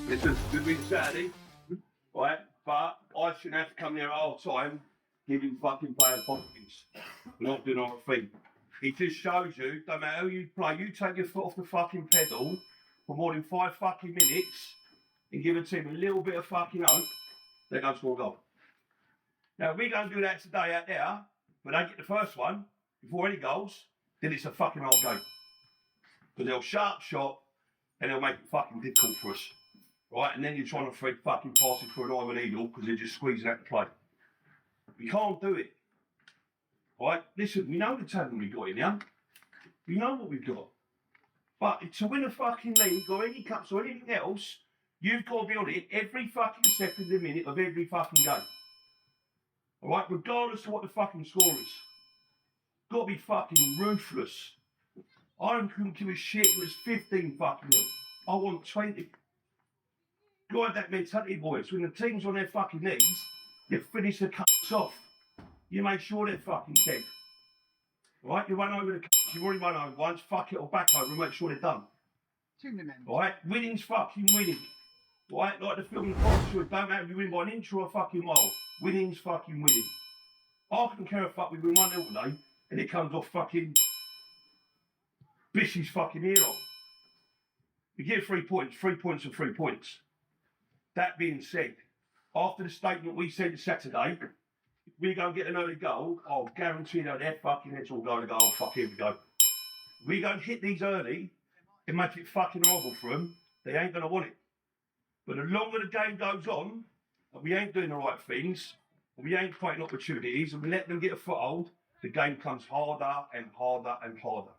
Listen, good win Saturday, right? But I shouldn't have to come there all the time giving fucking players bookings. We're not doing our thing. It just shows you, no matter who you play, you take your foot off the fucking pedal for more than 5 fucking minutes and give a team a little bit of fucking hope, they're going to score a goal. Now, if we go and do that today out there, but they get the first one before any goals, then it's a fucking old game. Because they'll sharp shot and they'll make it fucking difficult for us. Right? And then you're trying to thread fucking passes for an eye of a needle because they're just squeezing out the play. We can't do it. Right? Listen, we know the talent we've got in here. We know what we've got. But to win a fucking league or any cups or anything else, you've got to be on it every fucking second of the minute of every fucking game. Alright? Regardless of what the fucking score is. Got to be fucking ruthless. I couldn't give a shit. It was 15 fucking 0. I want 20. Go have that mentality, boys. When the team's on their fucking knees, you finish the cuts off. You make sure they're fucking dead. Right? You run over the cuts. You've already run over once. Fuck it or back over and make sure they're done. Right? Winning's fucking winning. Right? Like the film Should don't matter if you win by an inch or a fucking mile. Winning's fucking winning. I can care a fuck we win 1-0 today and it comes off fucking Bish's fucking ear off. We get 3 points, 3 points and 3 points. That being said, after the statement we said Saturday, if we go and get an early goal, I'll guarantee that their fucking heads will go to go, oh fuck, here we go. We go and hit these early and make it fucking horrible for them, they ain't going to want it. But the longer the game goes on, and we ain't doing the right things, and we ain't creating opportunities, and we let them get a foothold, the game comes harder and harder and harder.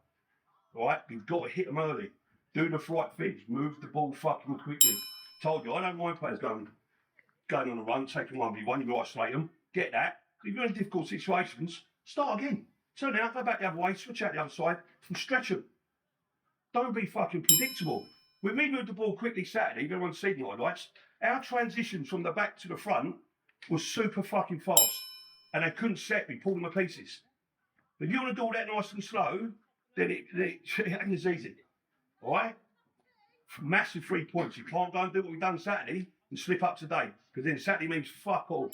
Right? We've got to hit them early. Do the right things. Move the ball fucking quickly. Told you, I don't mind players going on a run, taking 1v1, you isolate them. Get that. If you're in difficult situations, start again. Turn out, go back the other way, switch out the other side, and stretch them. Don't be fucking predictable. When we moved the ball quickly Saturday, everyone's seen the highlights, our transitions from the back to the front was super fucking fast. And they couldn't set me, pull them to pieces. If you want to do all that nice and slow, then it ain't as easy. Alright? Massive 3 points. You can't go and do what we've done Saturday and slip up today. Because then Saturday means fuck all.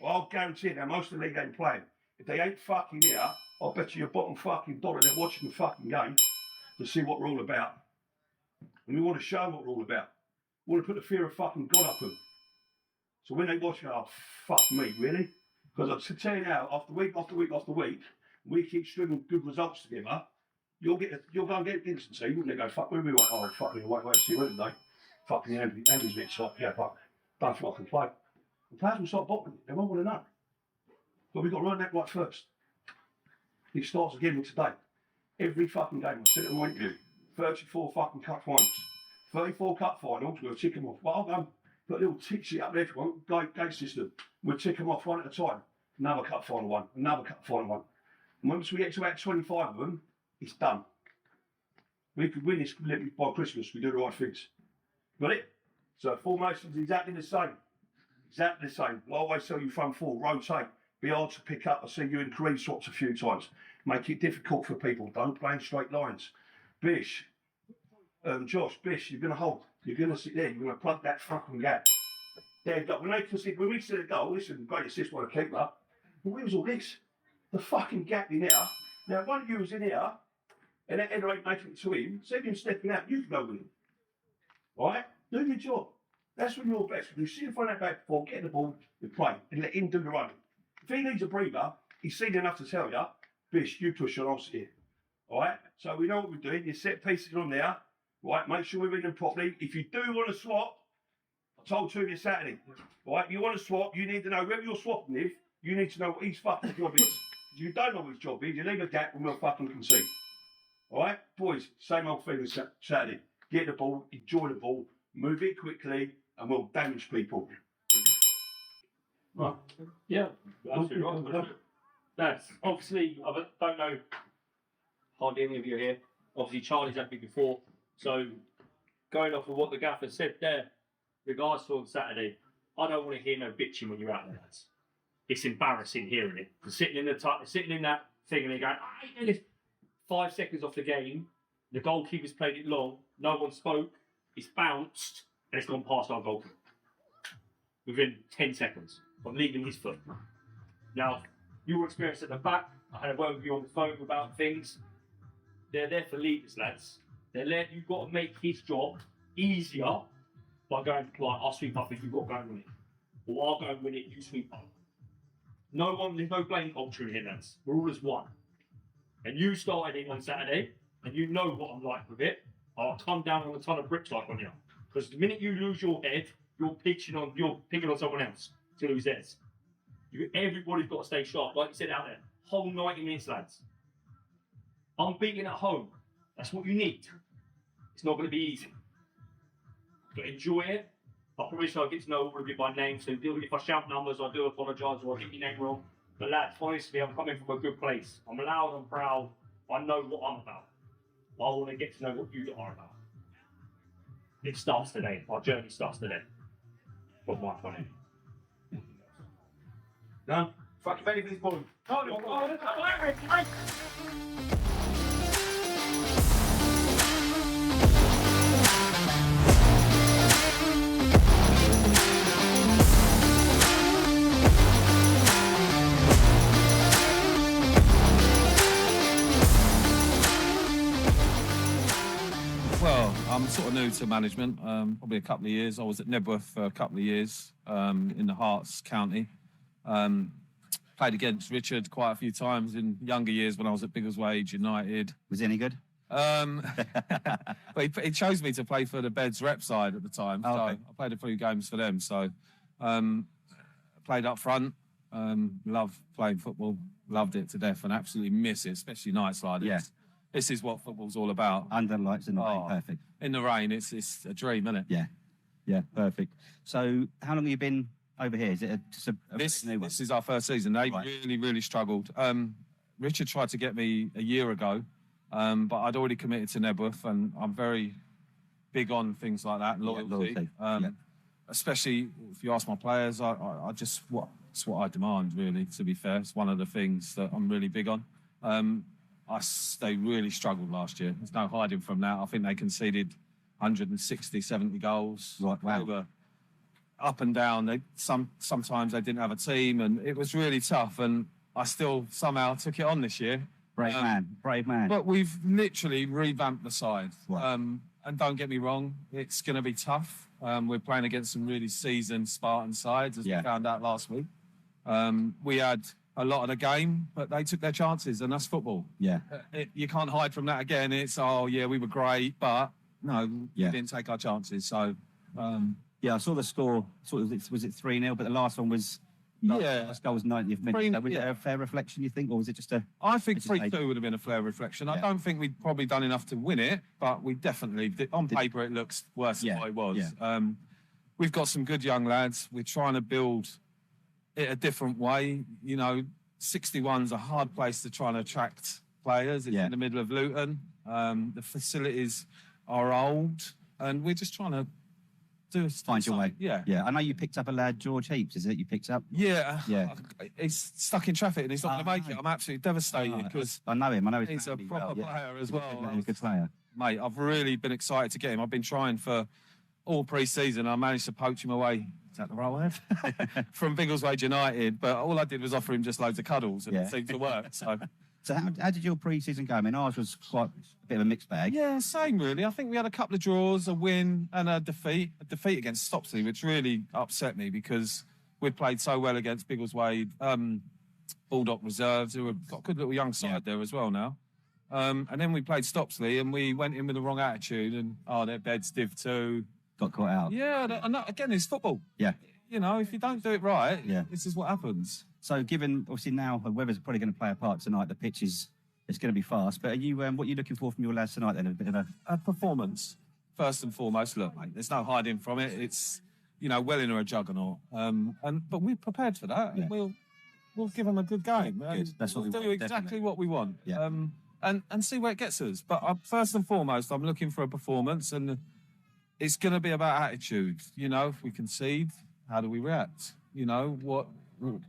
Well, I'll guarantee that most of the league ain't playing. If they ain't fucking here, I'll bet you your bottom fucking dollar they're watching the fucking game to see what we're all about. And we want to show them what we're all about. We want to put the fear of fucking God up them. So when they watch it, oh, fuck me, really? Because I tell you now, after week after week after week, we keep stringing good results together, you'll go and get against the team, and they go, fuck, where we went? Oh, fuck me, wait, see you today. Fucking Andy's bit shot, yeah, fuck, don't feel I can play. The players will start bottling it, they won't want to know. But we've got to learn that right first. It starts again with today. Every fucking game, I sit and wait you. 34 fucking cup finals. 34 cup finals, we'll tick them off. Well, I'll go and put a little tick sheet up there if you want, gate system. We'll tick them off one at a time. Another cup final one, another cup final one. And once we get to about 25 of them, it's done. We could win this by Christmas, we do the right things. Got it? So formation's exactly the same. Exactly the same. I always tell you front four, rotate. Be hard to pick up. I see you in career swaps a few times. Make it difficult for people. Don't play in straight lines. Bish, Josh, Bish, you're going to hold. You're going to sit there. You're going to plug that fucking gap. There you go. When we see the goal, listen, great assist by the keeper. But where was all this? The fucking gap in here. Now, one of you was in here, and that header ain't making it to him. See him stepping out, you can go with him. Alright? Do your job. That's when you're best. When you see him find that back before, get the ball, you play, and let him do the running. If he needs a breather, he's seen enough to tell you, Bish, you push on, I'll sit here. Alright? So we know what we're doing. You set pieces on there. Right? Make sure we read them properly. If you do want to swap, I told you this Saturday. Alright? You want to swap, you need to know whoever you're swapping with, you need to know what his fucking job is. If you don't know what his job is, you leave a gap and we'll fucking concede. Alright? Boys, same old thing as Saturday. Get the ball, enjoy the ball, move it quickly, and we'll damage people. Right. Yeah, absolutely right. That's obviously, I don't know hardly any of you here. Obviously, Charlie's had me before. So, going off of what the gaffer said there, regards to on Saturday, I don't want to hear no bitching when you're out there, lads. It's embarrassing hearing it. Sitting in that thing and they're going, I did this 5 seconds off the game, the goalkeeper's played it long, no one spoke, it's bounced, and it's gone past our goalkeeper within 10 seconds of leaving his foot. Now, your experience at the back, I had a word with you on the phone about things. They're there for leaders, lads. You've got to make his job easier by going to like, I'll sweep up if you've got to go and win it. Or I'll go and win it, you sweep up. There's no blame culture in here, lads. We're all as one. And you started it on Saturday, and you know what I'm like with it. I'll come down on a ton of bricks like on you. Because the minute you lose your head, you're picking on someone else to lose theirs. Everybody's got to stay sharp, like you said out there. Whole 90 minutes, lads. Unbeaten at home. That's what you need. It's not going to be easy. But enjoy it. I promise I'll get to know all of you by name, so if I shout numbers, I do apologise or I get your name wrong. But lads, honestly, I'm coming from a good place. I'm loud and proud. I know what I'm about. I want to get to know what you are about. It starts today. Our journey starts today. From my point of view. Done? Fucking ready for this ball. Well, I'm sort of new to management, probably a couple of years. I was at Nebworth for a couple of years in the Hearts County. Played against Richard quite a few times in younger years when I was at Biggleswade United. Was he any good? But he chose me to play for the Beds rep side at the time. Oh, so okay. I played a few games for them. So played up front. Love playing football. Loved it to death and absolutely miss it, especially nights like this. Yeah. This is what football's all about. Under the lights in the rain, Oh. perfect. In the rain, it's a dream, isn't it? Yeah, perfect. So, how long have you been over here? Is it just a This new one? this is our first season. They Right. really struggled. Richard tried to get me a year ago, but I'd already committed to Nebworth, and I'm very big on things like that, loyalty. loyalty. Yeah. Especially if you ask my players, it's what I demand. Really, to be fair, it's one of the things that I'm really big on. They really struggled last year. There's no hiding from that. I think they conceded 160, 70 goals. Right, wow. They were up and down. Sometimes they didn't have a team, and it was really tough. And I still somehow took it on this year. Brave man. But we've literally revamped the side. Right. And don't get me wrong, it's going to be tough. We're playing against some really seasoned Spartan sides, as we found out last week. We had a lot of the game, but they took their chances, and that's football. Yeah. You can't hide from that again. It's, we were great, but no, we didn't take our chances. So, Yeah, I saw the score. Was it 3-0? But the last one was. Last goal was 90th minute. So was it a fair reflection, you think, or was it just a? I think 3-2 would have been a fair reflection. I don't think we'd probably done enough to win it, but we definitely did. On paper, it looks worse than what it was. Yeah. We've got some good young lads. We're trying to build it a different way. 61's a hard place to try and attract players. It's in the middle of Luton. The facilities are old, and we're just trying to Find your way. Yeah. I know you picked up a lad, George Heaps, is it? You picked up? Yeah. Yeah. He's stuck in traffic and he's not going to make it. I'm absolutely devastated because I know him. I know he's a proper player as well. He's a good player. Mate, I've really been excited to get him. I've been trying for all pre-season. I managed to poach him away. Is that the right word? From Biggleswade United. But all I did was offer him just loads of cuddles and it seemed to work. So how did your pre-season go? I mean, ours was quite a bit of a mixed bag. Yeah, same really. I think we had a couple of draws, a win and a defeat. A defeat against Stopsley, which really upset me because we'd played so well against Biggleswade, Bulldog Reserves, who have got a good little young side there as well now. And then we played Stopsley and we went in with the wrong attitude and, their Beds Div 2. Got caught out. Yeah, and that, again, it's football. Yeah. If you don't do it right, this is what happens. So, given obviously now the weather's probably going to play a part tonight, the pitch is going to be fast. But are you what are you looking for from your lads tonight? Then a bit of a performance first and foremost. Look, mate, there's no hiding from it. It's Welwyn are a juggernaut, but we're prepared for that. Yeah. And we'll give them a good game. Good. That's what we'll we do want, exactly definitely. what we want. Yeah. And see where it gets us. But first and foremost, I'm looking for a performance, and it's going to be about attitude. If we concede, how do we react?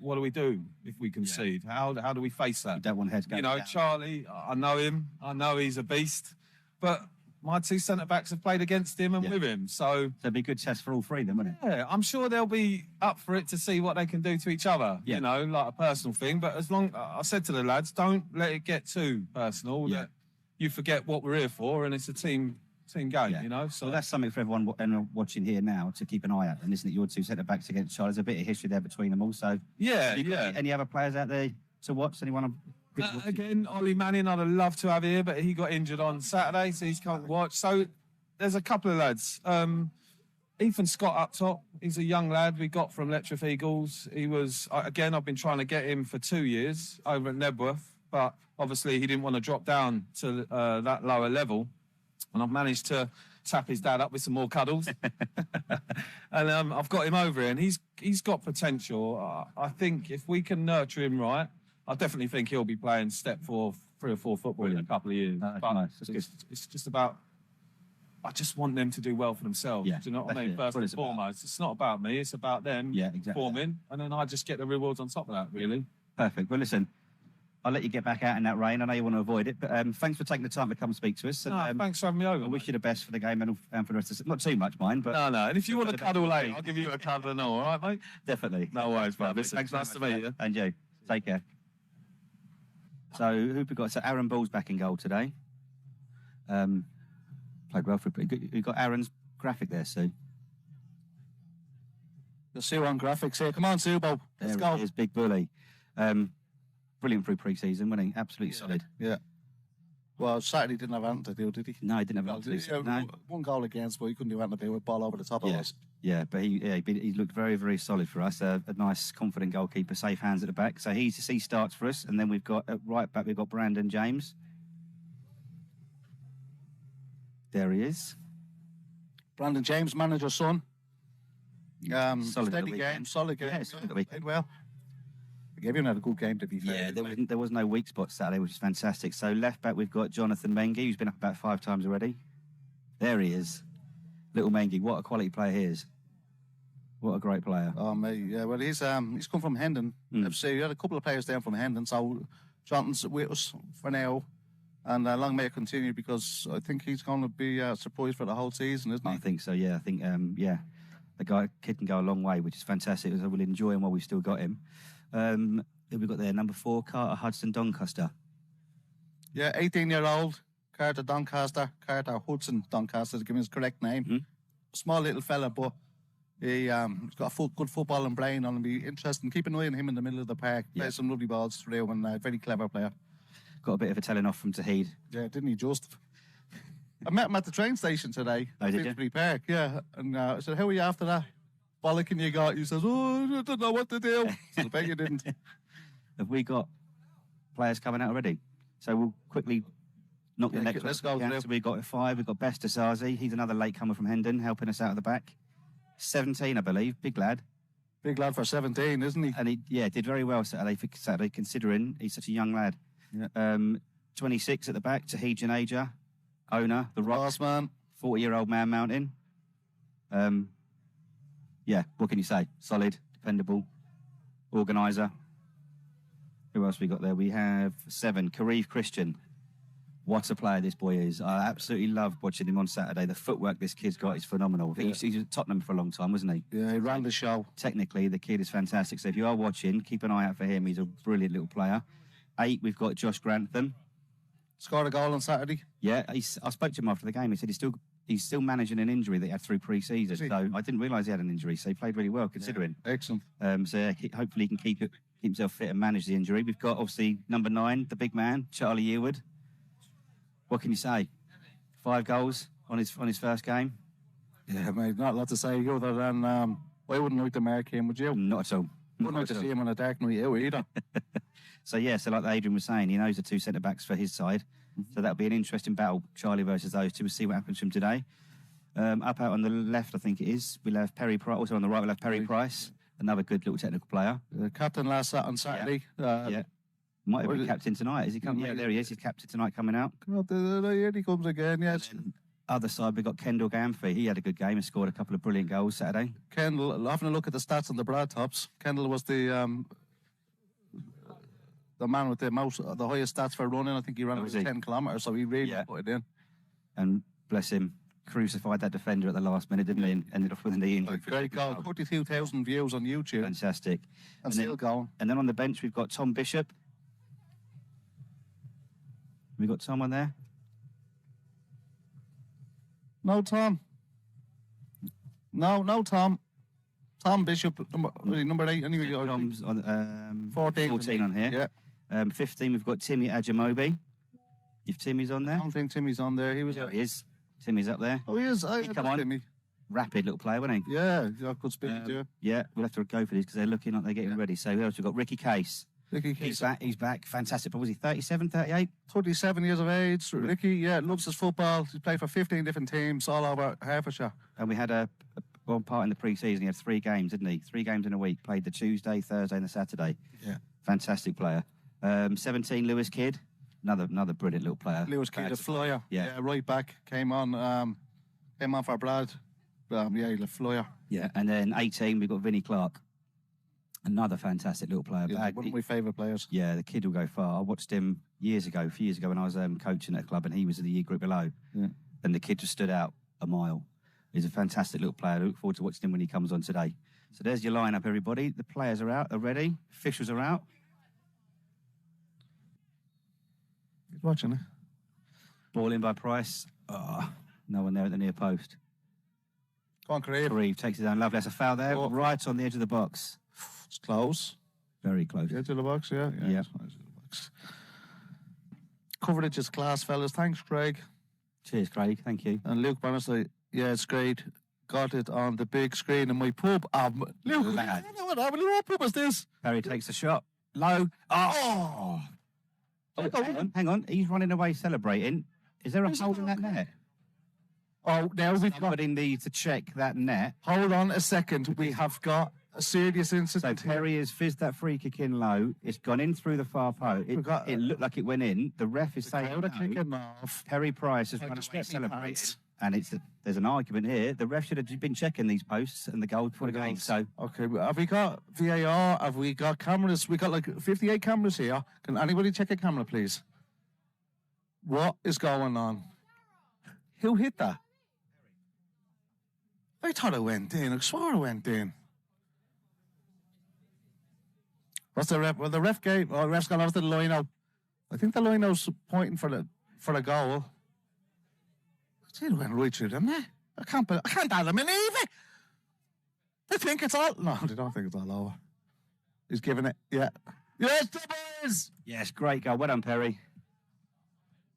What do we do if we concede? How do we face that? You don't want heads going down. Charlie, I know him. I know he's a beast. But my two centre-backs have played against him and Yeah. with him. So, So it'd be a good test for all three of them, wouldn't it? yeah, I'm sure they'll be up for it to see what they can do to each other, Yeah. you know, like a personal thing. But as long, I said to the lads, don't let it get too personal Yeah. that you forget what we're here for, and it's a team game, Yeah. you know. So So that's something for everyone watching here now to keep an eye out. And isn't it your two centre-backs against Charlie? There's a bit of history there between them also. yeah, Have you got yeah. any other players out there to watch? Anyone? Again, Ollie Manning, I'd have loved to have here, but he got injured on Saturday, so he's can't watch. So there's a couple of lads. Ethan Scott up top. He's a young lad we got from Letchworth Eagles. He was, again, I've been trying to get him for 2 years over at Nebworth, but obviously he didn't want to drop down to that lower level. And I've managed to tap his dad up with some more cuddles. And I've got him over here, and he's got potential. I think if we can nurture him right, I definitely think he'll be playing step 4, 3 or 4 football in a couple of years. That's But nice. That's good. it's just about, I just want them to do well for themselves. Yeah, Do you know what I that's mean? it. First That's what and it's about. foremost. It's not about me, it's about them Yeah, exactly. performing, and then I just get the rewards on top of that, really. Perfect. Well, listen, I'll let you get back out in that rain. I know you want to avoid it, but thanks for taking the time to come speak to us. And, No, thanks for having me over. I wish you the best for the game and for the rest of the... Not too much, mind, but No, and if you want to the cuddle best. later, I'll give you a cuddle and all right, mate? definitely. No worries, bro. Lovely. Listen, Thanks very nice to much meet for you. that. And you. Take care. So, who've we got? So, Aaron Ball's back in goal today. Played well for... You've got Aaron's graphic there, Sue. The Sue on graphics here. Come on, Sue Bob. Let's There go. he is, Big Bully. Brilliant through pre-season, wasn't he? Absolutely solid. Yeah. Well, Saturday didn't have anything to do, did he? No, he didn't have Well, anything to do. yeah, No. one goal against, but he couldn't do anything to do with ball over the top of Yeah. us. Yeah, but he looked very, very solid for us. A nice, confident goalkeeper, safe hands at the back. So he starts for us, and then we've got at right back we've got Brandon James. There he is. Brandon James, manager's son. Solid at the Steady weekend. game, solid game. Yeah, solid at the weekend. Played well. I gave him a good game, to be fair. Yeah, there was no weak spot Saturday, which is fantastic. So left back we've got Jonathan Mengi, who's been up about 5 times already. There he is, little Mengi. What a quality player he is. What a great player. Oh, mate, yeah. Well, he's come from Hendon FC. We had a couple of players down from Hendon, so Jonathan's with us for now. And long may it continue, because I think he's going to be surprised for the whole season, isn't he? I think so. Yeah, I think the kid can go a long way, which is fantastic. So we'll enjoy him while we've still got him. Who we got there? Number 4, Carter Hudson Doncaster. Yeah, 18-year-old Carter Doncaster, Carter Hudson Doncaster, to give him his correct name. Mhm. Small little fella, but he's got a good football and brain on him. Be interesting. Keep an eye on him in the middle of the park. Yeah. Play some lovely balls through, and very clever player. Got a bit of a telling off from Tahid. Yeah, didn't he just? I met him at the train station today. Oh, did you? Finsbury Park, yeah. And I said, how are you after that? Bollocking you got? He says, oh, I don't know what to do. I bet you didn't. Have we got players coming out already? So we'll quickly knock the Yeah, next let's one. go through. So we've got 5. We've got Best Asazi. He's another latecomer from Hendon, helping us out at the back. 17, I believe. Big lad. Big lad for 17, isn't he? And he, did very well Saturday, considering he's such a young lad. Yeah. 26 at the back, Tahid Janaja, owner, the Rock, Boss man. 40-year-old man mountain. What can you say? Solid, dependable, organiser. Who else we got there? We have 7, Kareev Christian. What a player this boy is. I absolutely loved watching him on Saturday. The footwork this kid's got is phenomenal. He's at Tottenham for a long time, wasn't he? Yeah, he ran the show. Technically, the kid is fantastic. So if you are watching, keep an eye out for him. He's a brilliant little player. 8, we've got Josh Grantham. Scored a goal on Saturday. Yeah, I spoke to him after the game. He said he's still managing an injury that he had through pre-season. Is he? So I didn't realise he had an injury. So he played really well considering. Excellent. Hopefully he can keep himself fit and manage the injury. We've got obviously number 9, the big man, Charlie Yearwood. What can you say? 5 goals on his first game. Yeah, mate, not a lot to say other than I wouldn't like to mark him, would you? Not at all. Wouldn't like to see him on a dark night out either. So like Adrian was saying, he knows the 2 centre backs for his side. So that'll be an interesting battle, Charlie versus those 2. We'll see what happens from today. Up out on the left, I think it is, we'll have Perry Price. Also on the right, we'll have Perry Price, another good little technical player. Captain on Saturday. Yeah. Might have been Well, captain tonight. Is he coming? Yeah, there he is. He's captain tonight coming out. Here he comes again, yes. Other side, we've got Kendall Gamfey. He had a good game and scored a couple of brilliant goals Saturday. Kendall, having a look at the stats on the Brad Tops, Kendall was the man with the highest stats for running. I think he ran Oh, over was he? 10 kilometres, so he really Yeah. put it in. And bless him, crucified that defender at the last minute, didn't he? And ended off with a knee injury. Great goal. 42,000 views on YouTube. Fantastic. And still going. And then on the bench, we've got Tom Bishop. We got Tom on there. No, Tom. No, Tom. Tom Bishop, number 8. Anyway, Tom's on 14 on here. Yeah. 15, we've got Timmy Ajamobi. If Timmy's on I there. don't think Timmy's on there. He was. There he is. Timmy's up there. Oh, he is. Come on. Timmy. Rapid little player, wasn't he? Yeah, good speed. Yeah. Yeah, we'll have to go for these because they're looking like they're getting ready. So who else? We've got Ricky Case. Ricky He's Case, back. He's back. Fantastic. What was he? 37, 38? 37 years of age. Ricky, yeah, loves his football. He's played for 15 different teams all over Hertfordshire. And we had one part in the pre-season. He had 3 games, didn't he? 3 games in a week. Played the Tuesday, Thursday, and the Saturday. Yeah. Fantastic player. 17, Lewis Kidd. Another brilliant little player. Lewis Kidd, a flyer. Yeah. Right back. Came on for Brad. Yeah, he's a flyer. Yeah. And then 18, we've got Vinnie Clark. Another fantastic little player. Yeah, one of my favourite players. Yeah, the kid will go far. I watched him a few years ago when I was coaching at a club and he was in the year group below. Yeah. And the kid just stood out a mile. He's a fantastic little player. I look forward to watching him when he comes on today. So there's your lineup, everybody. The players are out, are ready. Officials are out. He's watching it. Ball in by Price. Oh, no one there at the near post. Go on, Kareem. Kareem takes it down. Lovely. That's a foul there. Oh. Right on the edge of the box. It's close. Very close. Edge of the box, yeah. Yeah. It's nice of the box. Coverage is class, fellas. Thanks, Craig. Cheers, Craig. Thank you. And Luke Bannister, yeah, it's great. Got it on the big screen in my pub. Luke, Lad. I don't know what pub is this? Perry takes a shot. Low. Oh. Hang on. He's running away celebrating. Is there a hole in that net? Oh, now we've got... Somebody needs to check that net. Hold on a second. We have got a serious So incident. Perry has fizzed that free kick in low. It's gone in through the far post. It looked like it went in. The ref is saying Crowd are no. kicking off. Perry Price has I run just away get me celebrating. pants. And there's an argument here. The ref should have been checking these posts and the goal before the game. So Okay, have we got VAR? Have we got cameras? We got like 58 cameras here. Can anybody check a camera, please? What is going on? Who hit that? I thought it went in. I swore it went in. What's the ref? Well, the ref gave. Oh, the ref's gone off to the line out. I think the line out's pointing for the goal. It went right through, didn't it? I can't believe it. They think it's all. No, they don't think it's all over. He's giving it. Yeah. Yes, the boys. yes, great goal. Well done, Perry.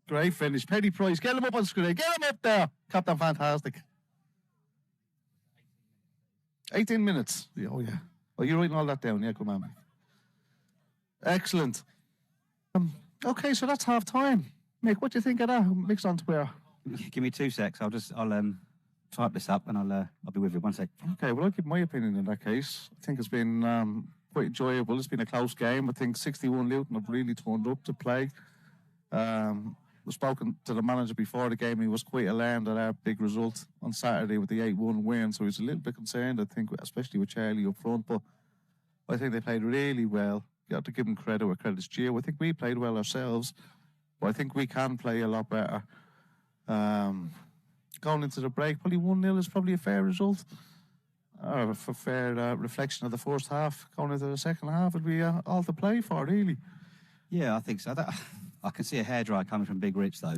Great finish. Petty Price. Get him up on screen. Get him up there. Captain Fantastic. 18 minutes. Yeah, oh, yeah. Oh, you're writing all that down. Yeah, come on, mate. Excellent. Okay, so that's half time. Mick, what do you think of that? Mick's on Twitter. Give me 2 secs. I'll type this up and I'll be with you. 1 sec. Okay, well, I'll give my opinion in that case. I think it's been quite enjoyable. It's been a close game. I think 61 Luton have really turned up to play. We've spoken to the manager before the game. He was quite alarmed at our big result on Saturday with the 8-1 win, so he's a little bit concerned, I think, especially with Charlie up front. But I think they played really well. You have to give them credit where credit's due. I think we played well ourselves, but I think we can play a lot better. Going into the break, probably 1-0 is probably a fair result. Or a fair reflection of the first half. Going into the second half, it'd be all to play for, really. Yeah, I think so. I can see a hairdryer coming from Big Rich, though.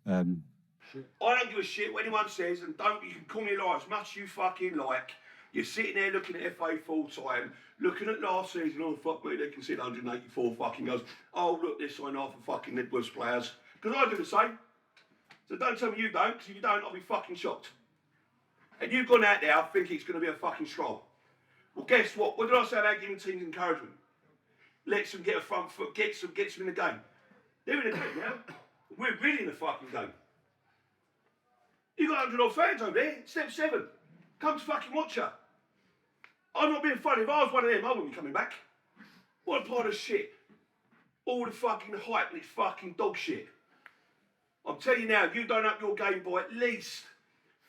I don't give a shit what anyone says, and you can call me a liar as much as you fucking like. You're sitting there looking at FA full time, looking at last season, oh fuck me, they conceded 184 fucking goals. Oh look, they're signing off for fucking Midwest players. Because I do the same. So don't tell me you don't, because if you don't, I'll be fucking shocked. And you've gone out there thinking it's going to be a fucking stroll. Well, guess what? What did I say about giving teams encouragement? Lets them get a front foot, gets them in the game. They're in the game now. We're really in the fucking game. You got 100 odd fans over there. Step 7. Come to fucking watch her. I'm not being funny. If I was one of them, I wouldn't be coming back. What a pile of shit. All the fucking hype and it's fucking dog shit. I'm telling you now, if you don't up your game by at least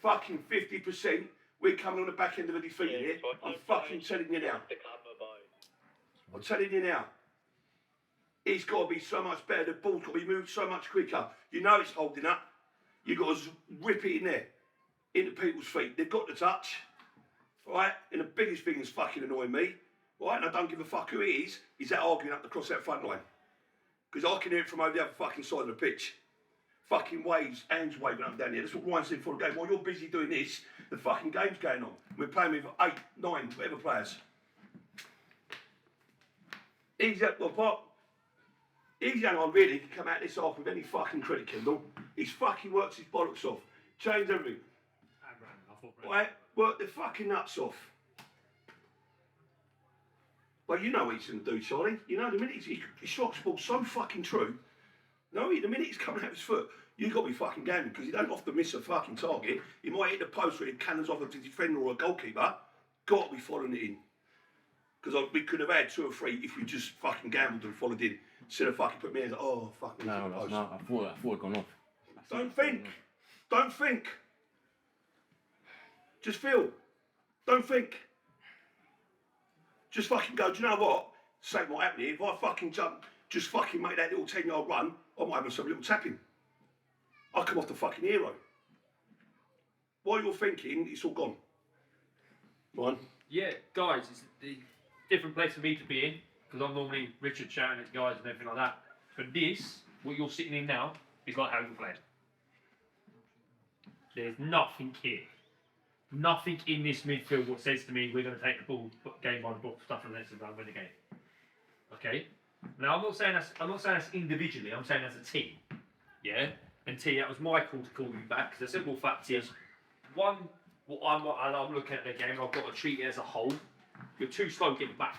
fucking 50%, we're coming on the back end of a defeat here. I'm fucking telling you now. I'm telling you now. It's got to be so much better. The ball's got to be moved so much quicker. You know it's holding up. You got to whip it in there, into people's feet. They've got the touch, right? And the biggest thing that's fucking annoying me, right? And I don't give a fuck who it is that arguing up across that front line. Because I can hear it from over the other fucking side of the pitch. Fucking waves, hands waving up and down here. That's what Ryan said before the game. While you're busy doing this, the fucking game's going on. We're playing with 8, 9, whatever players. He's at the top. He's young on really to come out this off with any fucking credit, Kendall. He's fucking works his bollocks off. Changed everything. Right? Work the fucking nuts off. But you know what he's going to do, Charlie. You know, the minute he shocks the ball so fucking true. No, the minute he's coming out of his foot, you've got to be fucking gambling because he don't often miss a fucking target. He might hit the post where it cannons off a defender or a goalkeeper. Got to be following it in. Because we could have had 2 or 3 if we just fucking gambled and followed in. Instead of fucking put me in, like, oh, fuck me. No, I thought it gone off. Don't think. Don't think. Just feel. Don't think. Just fucking go, do you know what? Same might happen here. If I fucking jump, just fucking make that little 10-yard run, I might have myself a little tapping. I'll come off the fucking hero. While you're thinking, it's all gone. Ryan? Yeah, guys, it's a different place for me to be in because I'm normally Richard shouting at guys and everything like that. But this, what you're sitting in now, is like how you play. There's nothing here. Nothing in this midfield what says to me we're going to take the ball, game by the book, stuff and let's win the game. Okay. Now I'm not saying that's individually. I'm saying as a team. Yeah. And T, that was my call to call you back because the simple fact is, one, what I'm looking at the game, I've got to treat it as a whole. You're too slow getting back.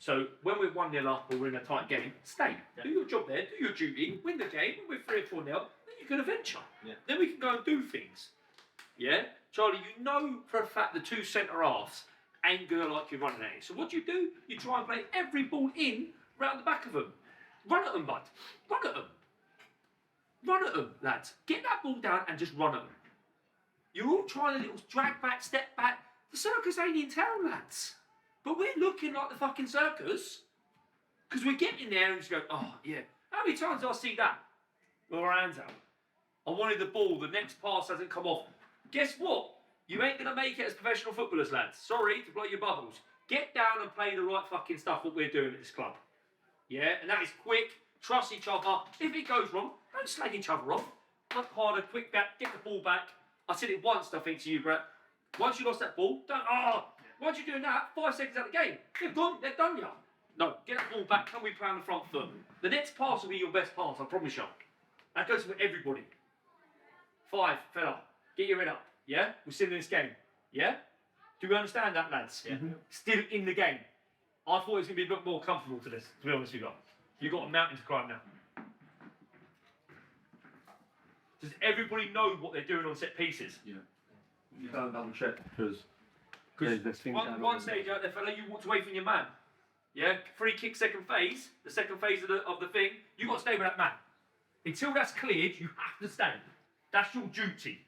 So when we're 1-0 up or we're in a tight game, stay. Do your job there. Do your duty. Win the game. When we're 3 or 4-0, then you can adventure. Yeah. Then we can go and do things. Yeah. Charlie, you know for a fact the 2 centre halves ain't gonna like you running at it. So what do? You try and play every ball in round the back of them. Run at them, bud. Run at them. Run at them, lads. Get that ball down and just run at them. You're all trying a little drag back, step back. The circus ain't in town, lads. But we're looking like the fucking circus. Because we're getting there and just go, oh, yeah. How many times do I see that? With our hands out. I wanted the ball, the next pass hasn't come off. Guess what? You ain't going to make it as professional footballers, lads. Sorry to blow your bubbles. Get down and play the right fucking stuff that we're doing at this club. Yeah? And that is quick, trust each other. If it goes wrong, don't slag each other off. Work harder, quick back, get the ball back. I said it once, I think, to you, Brett. Once you lost that ball, once you're doing that, 5 seconds out of the game, they've done you. No, get that ball back, can we play on the front foot? The next pass will be your best pass, I promise you. That goes for everybody. 5, fella, get your head up, yeah? We're still in this game, yeah? Do we understand that, lads? Yeah. Still in the game. I thought it was going to be a bit more comfortable to this, to be honest with you. You've got a mountain to climb now. Does everybody know what they're doing on set pieces? Yeah. You can't double check because one stage out there, fella, you walked away from your man. Yeah, free kick second phase, the second phase of the thing, you got to stay with that man. Until that's cleared, you have to stay. That's your duty.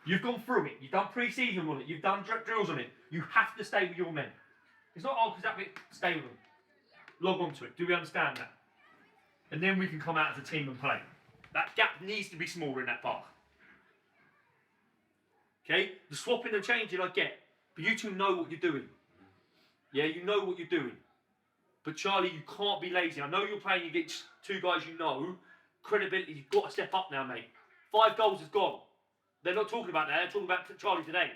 You've gone through it. You've done pre-season on it. You've done drills on it. You have to stay with your men. It's not because that bit. Stay with them. Log on to it. Do we understand that? And then we can come out as a team and play. That gap needs to be smaller in that part. Okay? The swapping and changing I get. But you two know what you're doing. Yeah, you know what you're doing. But Charlie, you can't be lazy. I know you're playing against 2 guys you know. Credibility, you've got to step up now, mate. 5 goals is gone. They're not talking about that. They're talking about Charlie today.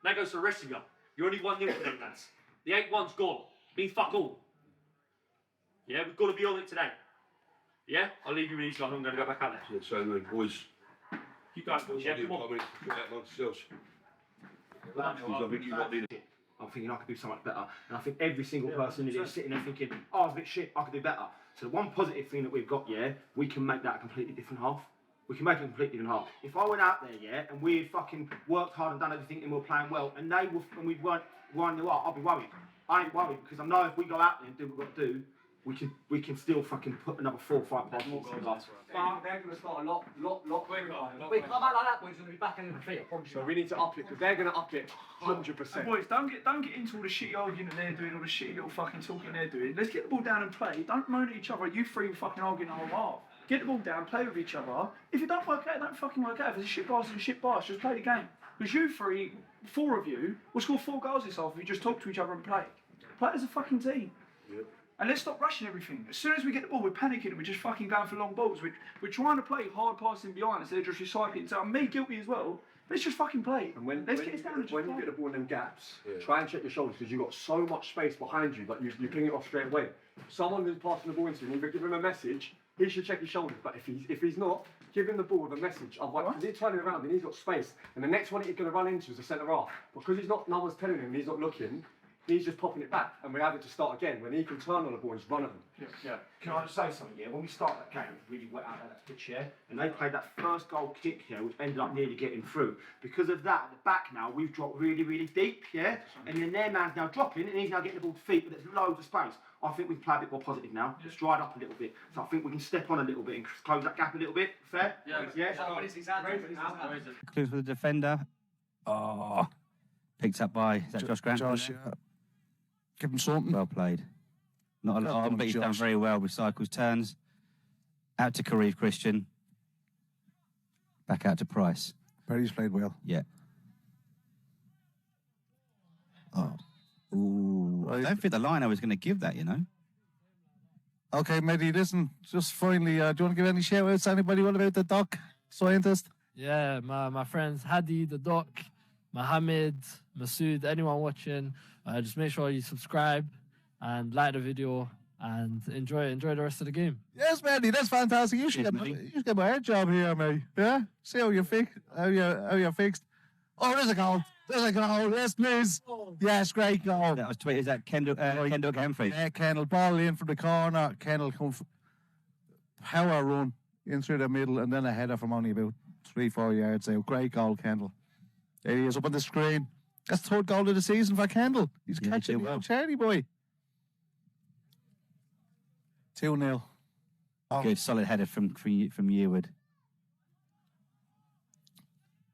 That goes to the rest of you. You're only 1-0 today, lads. The 8-1's gone. Means fuck all. Yeah, we've got to be on it today. Yeah? I'll leave you with these guys. I'm going to go back out there. Yeah, so then, boys. You guys, boys, yeah, come on. I'm thinking I could do so much better, and I think every single person in here is sitting there thinking, oh, I was a bit shit, I could do better. So the one positive thing that we've got, yeah, we can make that a completely different half. We can make it a completely different half. If I went out there, yeah, and we fucking worked hard and done everything and we were playing well, and we weren't 1-0 up, I'll be worried. I ain't worried because I know if we go out there and do what we've got to do, we can still fucking put another 4 or 5 passes. But they're going to start a lot quicker. We come out like that, boys, going to be back in the feet, I promise you. So we need to up it, because they're going to up it 100%. Boys, don't get into all the shitty arguing that they're doing, all the shitty little fucking talking they're doing. Let's get the ball down and play. Don't moan at each other. You 3 fucking arguing the whole half. get the ball down, play with each other. If it don't work out, it don't fucking work out. If it's a shit pass, it's a shit pass. Just play the game. Because you three, 4 of you, will score 4 goals this half if you just talk to each other and play. Play as a fucking team. Yep. And let's stop rushing everything. As soon as we get the ball, we're panicking and we're just fucking going for long balls. We're trying to play hard passing behind instead of just recycling. So I'm me guilty as well. Let's just fucking play. And when, let's when, get this down and just when play. you get the ball in them gaps, try and check your shoulders because you've got so much space behind you that you ping it off straight away. Someone who's passing the ball into him, either give him a message, he should check his shoulders. But if he's not, give him the ball with a message. Because he's turning around and he's got space. And the next one he's going to run into is the centre half. Because no one's telling him, he's not looking, he's just popping it back. And we're having to start again when he can turn on the ball and just run at them. Yeah. Can I just say something here? When we started that game, it was really wet out of that pitch here, and they played that first goal kick here, which ended up nearly getting through. Because of that, at the back now, we've dropped really, really deep, yeah? And then their man's now dropping, and he's now getting the ball to feet, but there's loads of space. I think we can play a bit more positive now. It's dried up a little bit. So I think we can step on a little bit and close that gap a little bit. Fair? Yeah. Clue for the defender. Oh, picked up by, is that Josh Grant? Josh, yeah. Give him something. Well played. Not a lot, but he's done very well with cycles, turns. Out to Kareev Christian. Back out to Price. Perry's played well. Yeah. Oh. Ooh. I don't think the liner was going to give that, you know. Okay, Mehdi, listen, just finally, do you want to give any shout outs to anybody? What about the doc scientist? Yeah, my friends Hadi, the doc, Mohammed, Masood, anyone watching, just make sure you subscribe and like the video and enjoy the rest of the game. Yes, Mehdi, that's fantastic. You should get my head job here, mate. Yeah? See how you're fixed. Oh, there's a goal. There's a goal. Yes, please. Yes, great goal. That was Is that Kendall Humphreys? Yeah, Kendall. Ball in from the corner. Kendall come power run in through the middle and then a header from only about 3-4 yards out. Great goal, Kendall. There he is up on the screen. That's the 3rd goal of the season for Kendall. He's catching the charity boy. 2-0. Oh. Good, solid header from Yearwood.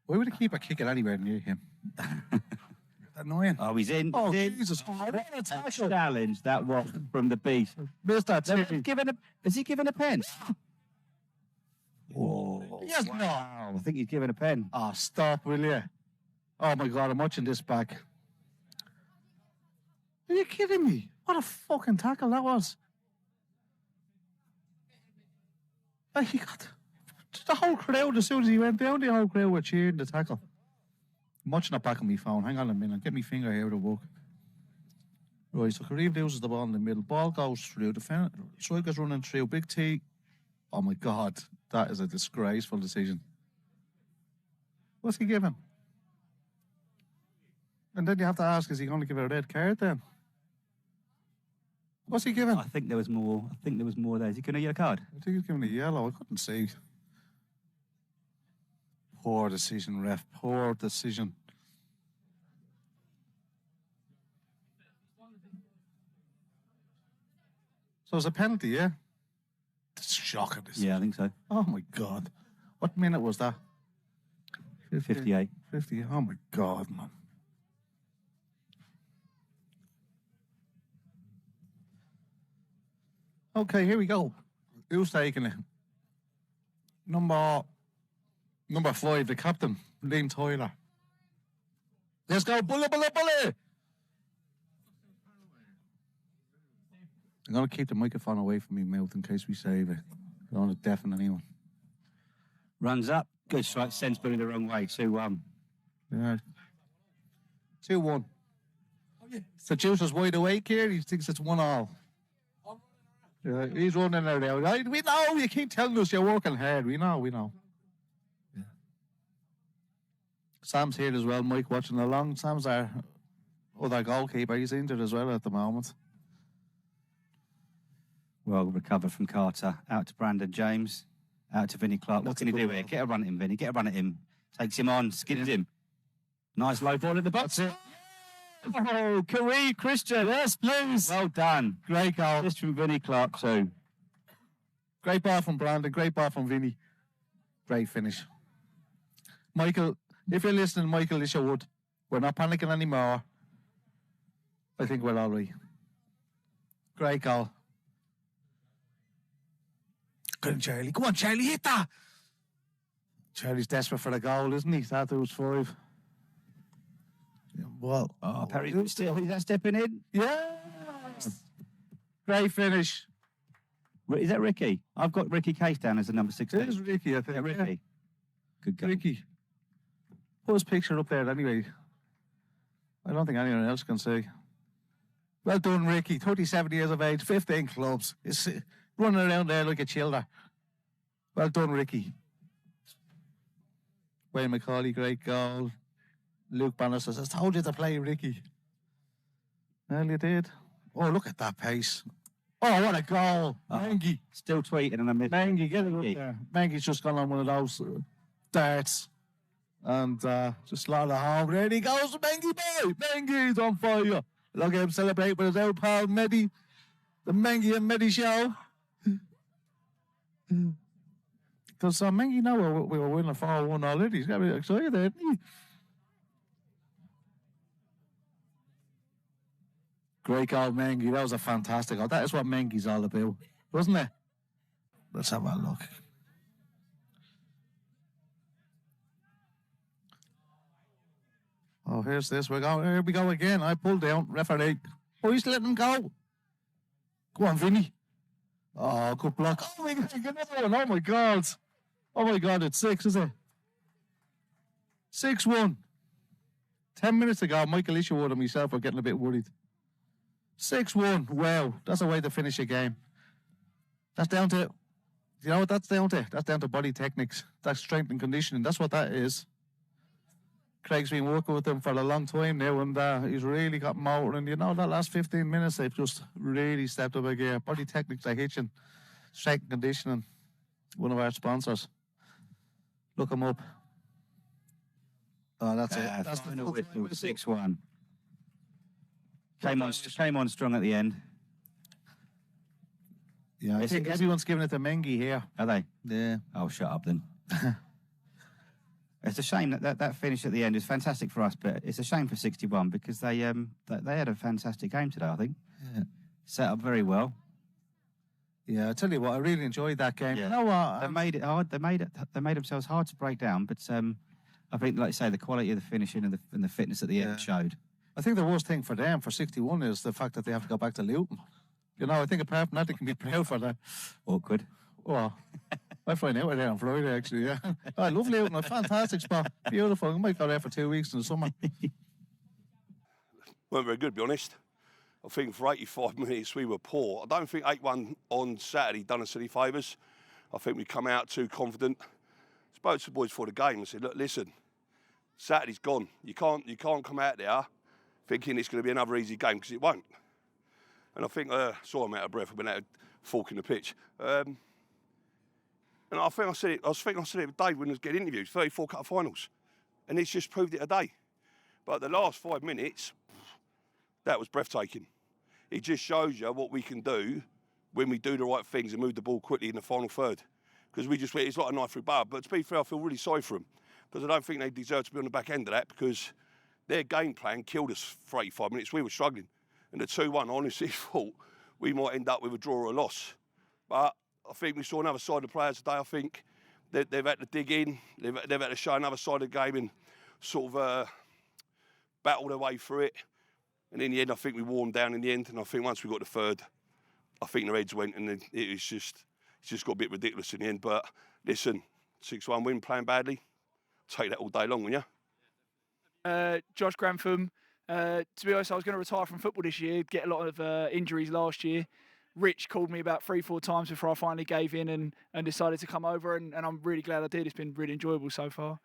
Why would the keeper kick it anywhere near him? Annoying. Oh, he's in. Oh, he's in. Jesus. What a tackle. Challenge that was from the beast. Missed that. Is he given a pen? Oh, yes, wow. No. I think he's given a pen. Oh, stop, will you? Oh, my God, I'm watching this back. Are you kidding me? What a fucking tackle that was. Like, he got the whole crowd, as soon as he went down, the whole crowd were cheering the tackle. I'm watching it back on my phone. Hang on a minute. Get my finger here to work. Right, so Kareev loses the ball in the middle. Ball goes through. The striker's running through. Big T. Oh, my God. That is a disgraceful decision. What's he giving? And then you have to ask, is he going to give a red card then? What's he giving? I think there was more there. Is he going to get a card? I think he's giving a yellow. I couldn't see. Poor decision, ref. Poor decision. So it's a penalty, yeah? That's shocking. Yeah, I think so. Oh, my God. What minute was that? 58. 50. Oh, my God, man. Okay, here we go. Who's taking it? Number 5, the captain, Liam Tyler. Let's go, bully, bully, bully! I'm going to keep the microphone away from my mouth in case we save it. I don't want to deafen anyone. Runs up. Good strike. Sends Billy the wrong way. 2-1. Yeah. 2-1. So Juice is wide awake here. He thinks it's 1-1. Yeah, he's running there now. We know, you keep telling us you're working hard. We know. Yeah. Sam's here as well, Mike, watching along. Sam's our other goalkeeper. He's injured as well at the moment. Well recovered from Carter. Out to Brandon James. Out to Vinnie Clark. What can he do here? Get a run at him, Vinnie. Get a run at him. Takes him on. Skids him. Nice low ball at the box. That's it. Oh, Kareev Christian. Yes, please. Well done. Great goal. Just from Vinnie Clark too. Great ball from Brandon. Great ball from Vinnie. Great finish. Michael, if you're listening, Michael Isherwood, we're not panicking anymore. I think we're all right. Great goal. Go on, Charlie. Go on, Charlie, hit that. Charlie's desperate for the goal, isn't he? That was 5. Yeah, well, Perry still, is that stepping in? yeah. Great finish. Is that Ricky? I've got Ricky Case down as the number 16. It is Ricky, I think. Yeah, Ricky. Good goal. Ricky. Put his picture up there anyway. I don't think anyone else can see. Well done, Ricky. 37 years of age, 15 clubs. He's running around there like a childer. Well done, Ricky. Wayne McCauley, great goal. Luke Banner says, I told you to play, Ricky. Well, you did. Oh, look at that pace. Oh, what a goal. Mengi. Still tweeting and I missed. Mengi, get it up there. Mengi's just gone on one of those darts. And just slot it home. There he goes, Mengi boy. Mengi's on fire. Look at him celebrate with his old pal, Mehdi. The Mengi and Mehdi show. Because Mengi know we were winning 4-1 already. He's got to be excited, isn't he? Great goal, Mengi. That was a fantastic goal. That is what Mengi's all about, wasn't it? Let's have a look. Oh, here's this. Here we go again. I pulled down. Referee. Oh, he's letting him go. Go on, Vinny. Oh, good block. Oh, my God. Oh, my God. Oh, my God. It's 6, is it? 6-1. 10 minutes ago, Michael Isherwood and myself were getting a bit worried. 6-1. Wow. That's a way to finish a game. That's down to... You know what that's down to? That's down to body techniques. That's strength and conditioning. That's what that is. Craig's been working with them for a long time now, and he's really got motor. And you know, that last 15 minutes, they've just really stepped up a gear. Body techniques like hitching, strength and conditioning. One of our sponsors. Look them up. Oh, that's it. That's the Final whistle, 6-1. Came on strong at the end. Yeah, I think everyone's giving it to Mengi here. Are they? Yeah. Oh, shut up then. It's a shame that finish at the end is fantastic for us, but it's a shame for 61 because they had a fantastic game today, I think. Yeah. Set up very well. Yeah, I tell you what, I really enjoyed that game. Yeah. You know what? They made it hard. They made themselves hard to break down, but I think, like you say, the quality of the finishing and the fitness at the end showed. I think the worst thing for them, for 61, is the fact that they have to go back to Luton. You know, I think apart from that, they can be proud for that. Awkward. Oh, I find out there on Friday, actually, yeah. I love Luton, a fantastic spot. Beautiful. I might go there for 2 weeks in the summer. Weren't very good, to be honest. I think for 85 minutes we were poor. I don't think 8-1 on Saturday done us any favours. I think we come out too confident. Spoke to the boys before the game and said, look, listen, Saturday's gone. You can't come out there thinking it's going to be another easy game, because it won't. And I think, sorry, I'm out of breath. I've been out forking the pitch. And I think I said it to Dave when I was getting interviews, 34 cup finals. And it's just proved it today. But the last 5 minutes, that was breathtaking. It just shows you what we can do when we do the right things and move the ball quickly in the final third. Because it's like a knife through bud. But to be fair, I feel really sorry for them. Because I don't think they deserve to be on the back end of that, because their game plan killed us for 85 minutes. We were struggling. And the 2-1, I honestly thought we might end up with a draw or a loss. But I think we saw another side of the players today. I think they've had to dig in. They've had to show another side of the game and sort of battle their way through it. And in the end, I think we wore them down in the end. And I think once we got the third, I think their heads went, and it's just got a bit ridiculous in the end. But listen, 6-1 win, playing badly, take that all day long, wouldn't you? Josh Grantham. To be honest, I was going to retire from football this year, get a lot of injuries last year. Rich called me about 3-4 times before I finally gave in and decided to come over, and I'm really glad I did. It's been really enjoyable so far.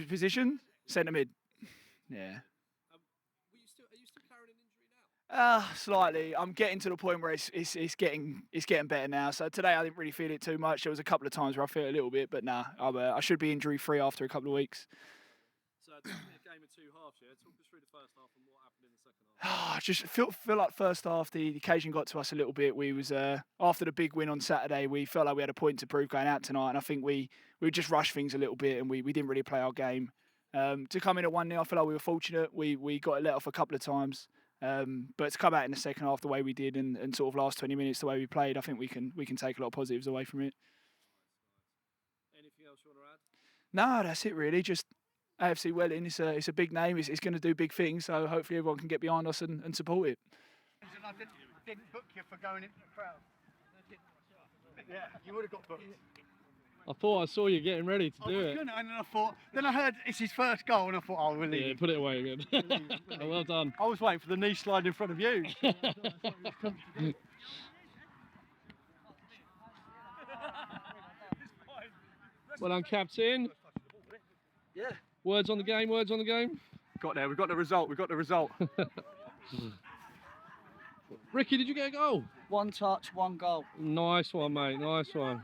Position? Centre mid. Yeah. Are you still carrying an injury now? Slightly. I'm getting to the point where it's getting better now. So today I didn't really feel it too much. There was a couple of times where I felt a little bit, but nah, I should be injury free after a couple of weeks. So it's only a game of two halves, yeah? Talk us through the first half and what happened in the second half. I just feel like first half the occasion got to us a little bit. We was after the big win on Saturday, we felt like we had a point to prove going out tonight, and I think we just rushed things a little bit and we didn't really play our game. To come in at 1-0, I feel like we were fortunate. We got it let off a couple of times. But to come out in the second half the way we did and sort of last 20 minutes the way we played, I think we can take a lot of positives away from it. Anything else you want to add? No, that's it really. Just AFC Welwyn, it's a big name. It's going to do big things. So hopefully everyone can get behind us and support it. I didn't book you for going into the crowd. Yeah, you would have got booked. I thought I saw you getting ready to do it. And then I thought, then I heard it's his first goal, and I thought, oh, we'll leave. Yeah, him. put it away again. Oh, well done. I was waiting for the knee slide in front of you. Well done, captain. Yeah. Words on the game. Words on the game. Got there. We got the result. We got the result. Ricky, did you get a goal? One touch, one goal. Nice one, mate. Nice one.